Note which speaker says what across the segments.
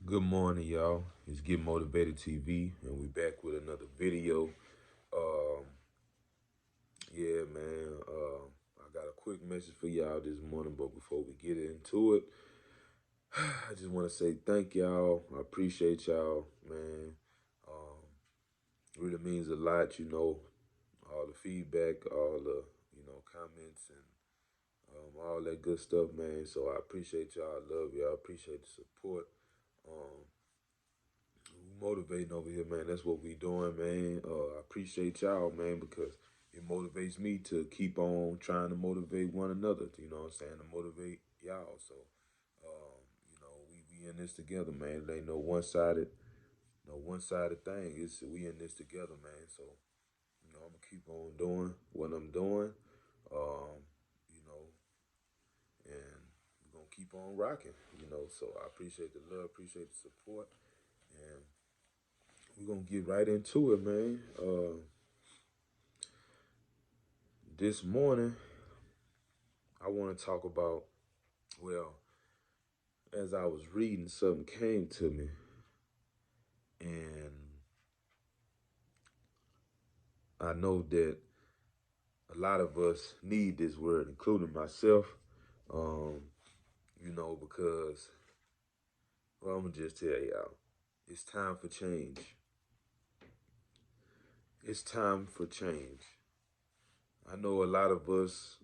Speaker 1: Good morning, y'all. It's Get Motivated TV, and we back with another video. Um, yeah, man. I got a quick message for y'all this morning, but before we get into it, I just want to say thank y'all. I appreciate y'all, man. It really means a lot, all the feedback, all the comments, and all that good stuff, man. So I appreciate y'all. I love y'all. I appreciate the support. Um, Motivating over here, man. That's what we doing, man. I appreciate y'all, man, because it motivates me to keep on trying to motivate one another. You know what I'm saying? To motivate y'all. So, we in this together, man. It ain't no one sided thing. It's we in this together, man. So, I'm gonna keep on doing what I'm doing. Um, you know, and we're gonna keep on rocking. So I appreciate the love, appreciate the support, and we're gonna get right into it, man. This morning, I want to talk about, well, as I was reading, something came to me, and I know that a lot of us need this word, including myself, um, because, well, I'm going to just tell y'all, it's time for change. It's time for change. I know a lot of us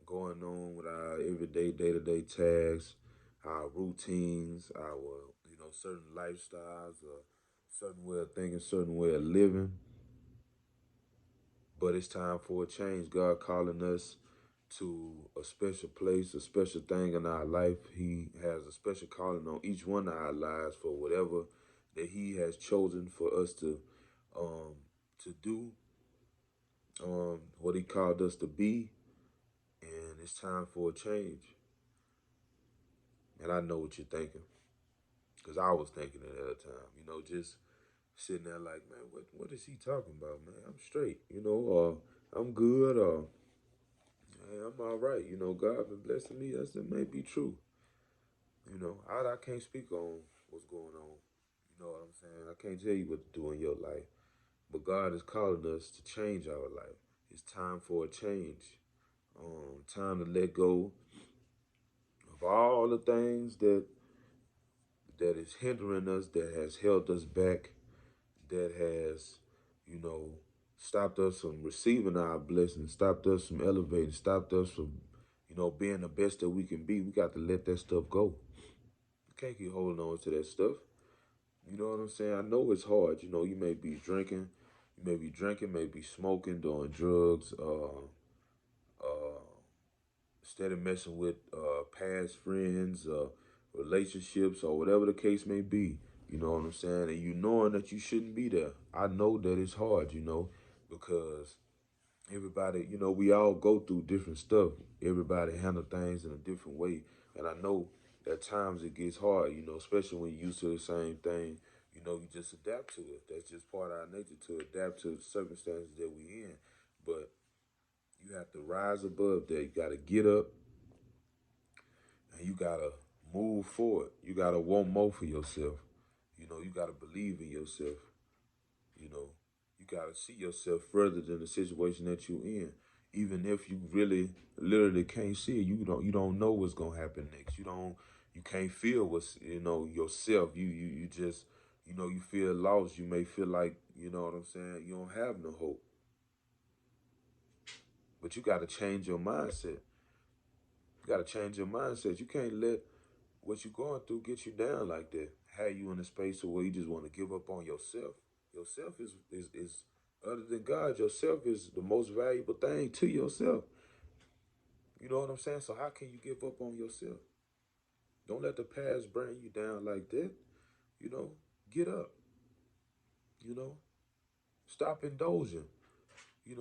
Speaker 1: going on with our everyday, day-to-day tasks, our routines, our certain lifestyles, a certain way of thinking, certain way of living. But it's time for a change. God calling us to a special place, a special thing in our life. He has a special calling on each one of our lives for whatever that He has chosen for us um, to do, what He called us to be, and it's time for a change. And I know what you're thinking, because I was thinking it at the time. Just sitting there like, man, what is he talking about, man? I'm straight, I'm good, hey, I'm all right. God been blessing me. That may be true. I can't speak on what's going on. You know what I'm saying? I can't tell you what to do in your life. But God is calling us to change our life. It's time for a change. Time to let go of all the things that is hindering us, that has held us back, that has, you know, stopped us from receiving our blessings, stopped us from elevating, stopped us from, being the best that we can be. We got to let that stuff go. You can't keep holding on to that stuff. You know what I'm saying? I know it's hard. You may be drinking, maybe smoking, doing drugs, instead of messing with past friends, relationships, or whatever the case may be. You know what I'm saying? And you knowing that you shouldn't be there. I know that it's hard, because everybody, we all go through different stuff. Everybody handle things in a different way. And I know at times it gets hard, especially when you're used to the same thing. You just adapt to it. That's just part of our nature, to adapt to the circumstances that we in. But you have to rise above that. You got to get up, and you got to move forward. You got to want more for yourself. You got to believe in yourself. You know, you got to see yourself further than the situation that you're in. Even if you really, literally can't see it, you don't know what's gonna happen next. You can't feel what's yourself. You just you feel lost. You may feel like what I'm saying. You don't have no hope, but you got to change your mindset. You got to change your mindset. You can't let what you're going through get you down like that. Have you in a space where you just want to give up on yourself. Yourself is other than God. Yourself is the most valuable thing to yourself. You know what I'm saying? So how can you give up on yourself? Don't let the past bring you down like that. You know, get up. You know, stop indulging.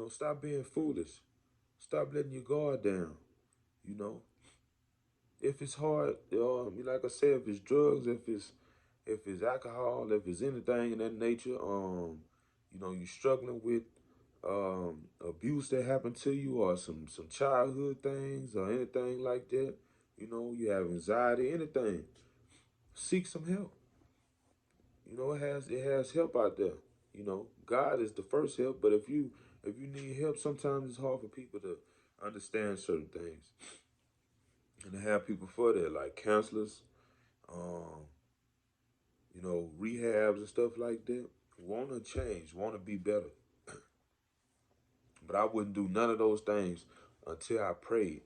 Speaker 1: Stop being foolish. Stop letting your guard down. You know, if it's hard, like I said, if it's drugs, if it's alcohol, if it's anything in that nature, you struggling with abuse that happened to you, or some childhood things, or anything like that. You have anxiety, anything. Seek some help. it has help out there. God is the first help, but if you need help, sometimes it's hard for people to understand certain things, and to have people for that, like counselors, um, rehabs and stuff like that. Want to change, want to be better, but I wouldn't do none of those things until I prayed,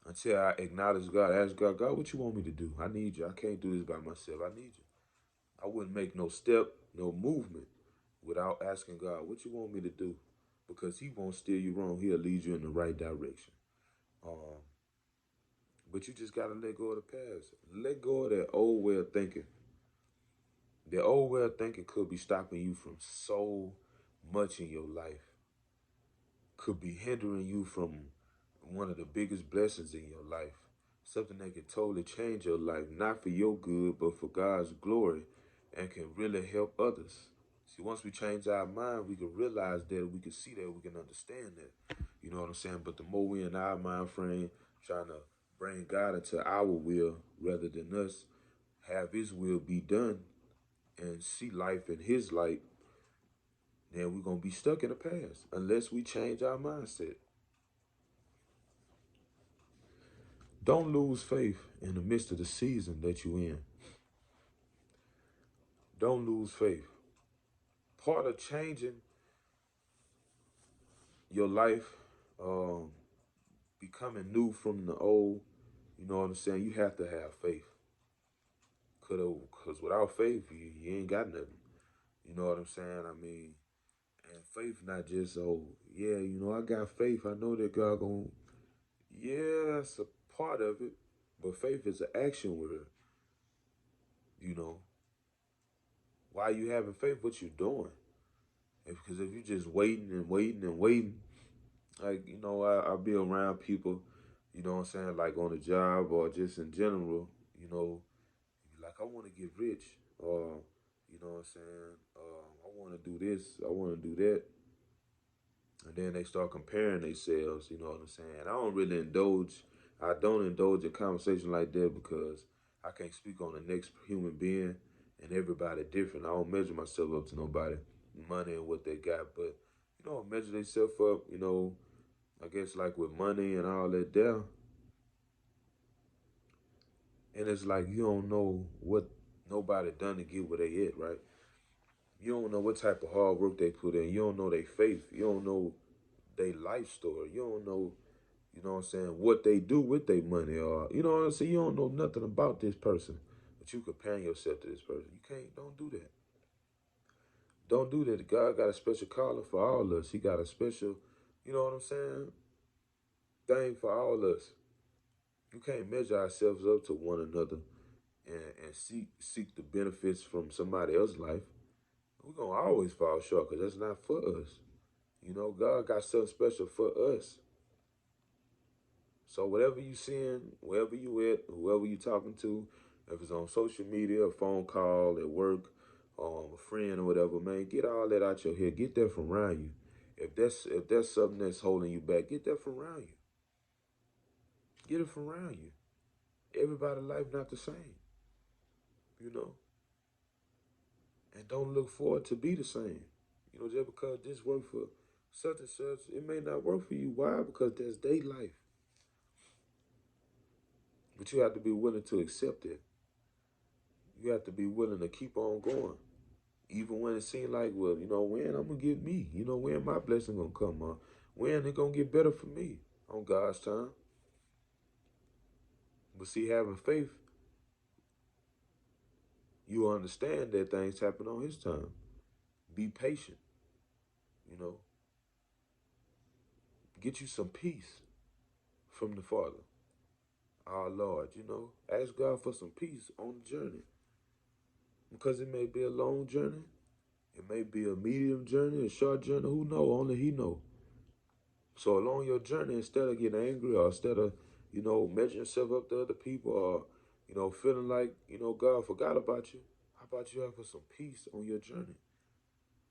Speaker 1: until I acknowledged God, asked God, God, what you want me to do? I need you. I can't do this by myself. I need you. I wouldn't make no step, no movement without asking God, what you want me to do? Because he won't steer you wrong. He'll lead you in the right direction. Um, but you just got to let go of the past. Let go of that old way of thinking. The old way of thinking could be stopping you from so much in your life. Could be hindering you from one of the biggest blessings in your life. Something that can totally change your life, not for your good, but for God's glory, and can really help others. See, once we change our mind, we can realize that, we can see that, we can understand that. You know what I'm saying? But the more we in our mind frame, trying to bring God into our will rather than us, have his will be done, and see life in his light, then we're going to be stuck in the past unless we change our mindset. Don't lose faith in the midst of the season that you're in. Don't lose faith. Part of changing your life, um, becoming new from the old, you know what I'm saying? You have to have faith. Because without faith, you ain't got nothing. You know what I'm saying? I mean, and faith not just, oh, yeah, I got faith. I know that God going to, yeah, that's a part of it. But faith is an action word, you know. Why you having faith? What you doing? Because if you just waiting and waiting and waiting, like, I be around people, you know what I'm saying, like on the job or just in general, like, I want to get rich, or, you know what I'm saying, I want to do this, I want to do that. And then they start comparing themselves, you know what I'm saying. I don't indulge in conversation like that because I can't speak on the next human being, and everybody different. I don't measure myself up to nobody, money and what they got, but, measure themselves up, I guess, like with money and all that there. And it's like you don't know what nobody done to get where they at, right? You don't know what type of hard work they put in. You don't know their faith. You don't know their life story. You don't know, what I'm saying, what they do with their money, or, what I'm saying. You don't know nothing about this person, but you compare yourself to this person. You can't. Don't do that. Don't do that. God got a special calling for all of us. He got a special, you know what I'm saying, thing for all of us. You can't measure ourselves up to one another, and seek the benefits from somebody else's life. We're gonna always fall short because that's not for us. God got something special for us. So whatever you seeing, wherever you at, whoever you talking to, if it's on social media, a phone call, at work, a friend or whatever, man, get all that out your head. Get that from around you. If that's something that's holding you back, get that from around you. Get it from around you. Everybody's life not the same, you know. And don't look forward to be the same. Just because this worked for such and such, it may not work for you. Why? Because that's their life. But you have to be willing to accept it. You have to be willing to keep on going. Even when it seems like, well, when I'm gonna get me, when my blessing gonna come on, when it gonna get better for me on God's time. But see, having faith, you understand that things happen on his time. Be patient, you know. Get you some peace from the Father, our Lord, Ask God for some peace on the journey. Because it may be a long journey. It may be a medium journey, a short journey. Who know? Only he know. So along your journey, instead of getting angry, or instead of, measuring yourself up to other people, or, feeling like, God forgot about you, how about you have some peace on your journey?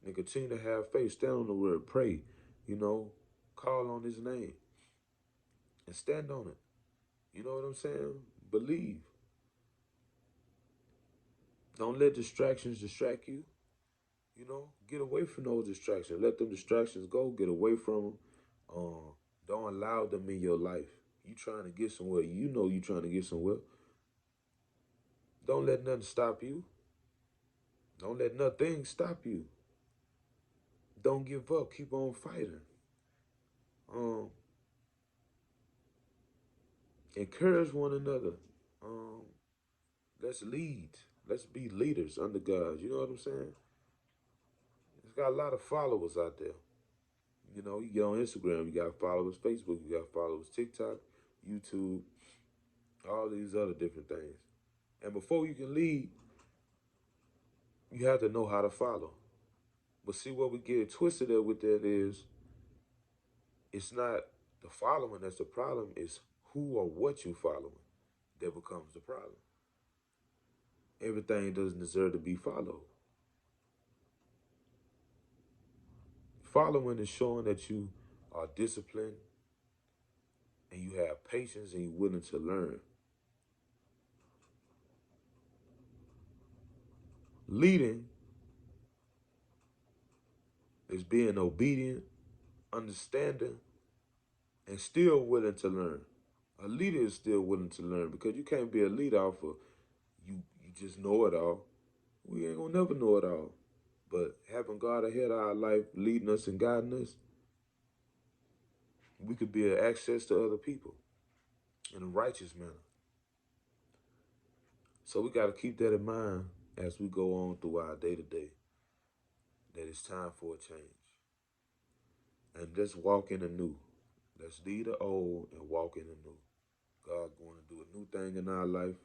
Speaker 1: And continue to have faith, stand on the word, pray, you know, call on his name and stand on it. You know what I'm saying? Believe. Don't let distractions distract you. You know, get away from those distractions. Let them distractions go. Get away from them. Don't allow them in your life. You trying to get somewhere. You know you trying to get somewhere. Don't let nothing stop you. Don't let nothing stop you. Don't give up. Keep on fighting. Um, Encourage one another. Um, let's lead. Let's be leaders under God. You know what I'm saying? It's got a lot of followers out there. You know, you get on Instagram, you got followers, Facebook, you got followers, TikTok, YouTube, all these other different things. And before you can lead, you have to know how to follow. But see what we get twisted up with that is it's not the following that's the problem, it's who or what you following that becomes the problem. Everything doesn't deserve to be followed. Following is showing that you are disciplined and you have patience and you're willing to learn. Leading is being obedient, understanding, and still willing to learn. A leader is still willing to learn because you can't be a leader off of you just know it all. We ain't gonna never know it all. But having God ahead of our life, leading us and guiding us, we could be an access to other people in a righteous manner. So we got to keep that in mind as we go on through our day to day. That it's time for a change, and let's walk in the new. Let's leave the old and walk in the new. God going to do a new thing in our life,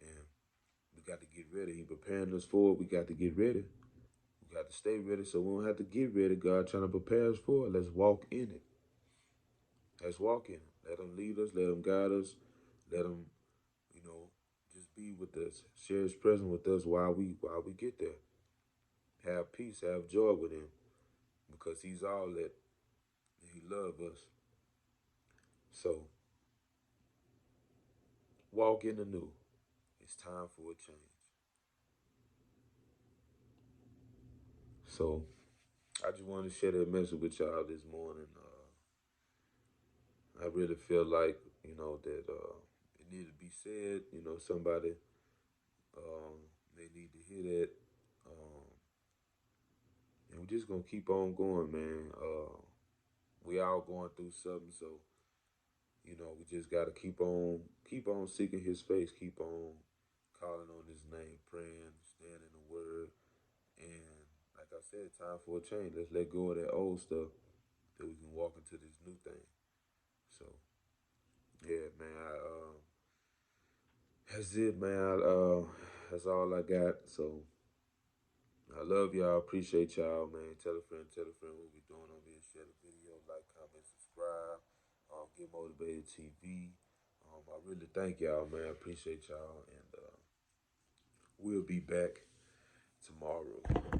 Speaker 1: and we got to get ready. He preparing us for it. We got to get ready. We got to stay ready so we don't have to get ready. God trying to prepare us for it. Let's walk in it. Let's walk in it. Let him lead us. Let him guide us. Let him, you know, just be with us. Share his presence with us while we get there. Have peace. Have joy with him because he's all that. And he loves us. So walk in the new. It's time for a change. So I just wanted to share that message with y'all this morning. I really feel like that it needed to be said. Somebody may need to hear that, um, and we're just gonna keep on going, man. We all going through something, so we just gotta keep on seeking His face, keep on calling on His name, praying, standing in the Word, and like I said, time for a change. Let's let go of that old stuff that we can walk into this new thing. So yeah, man. That's it, man. That's all I got. So I love y'all. Appreciate y'all, man. Tell a friend what we doing over here. Share the video, like, comment, subscribe. Get Motivated TV. I really thank y'all, man. I appreciate y'all, and we'll be back tomorrow.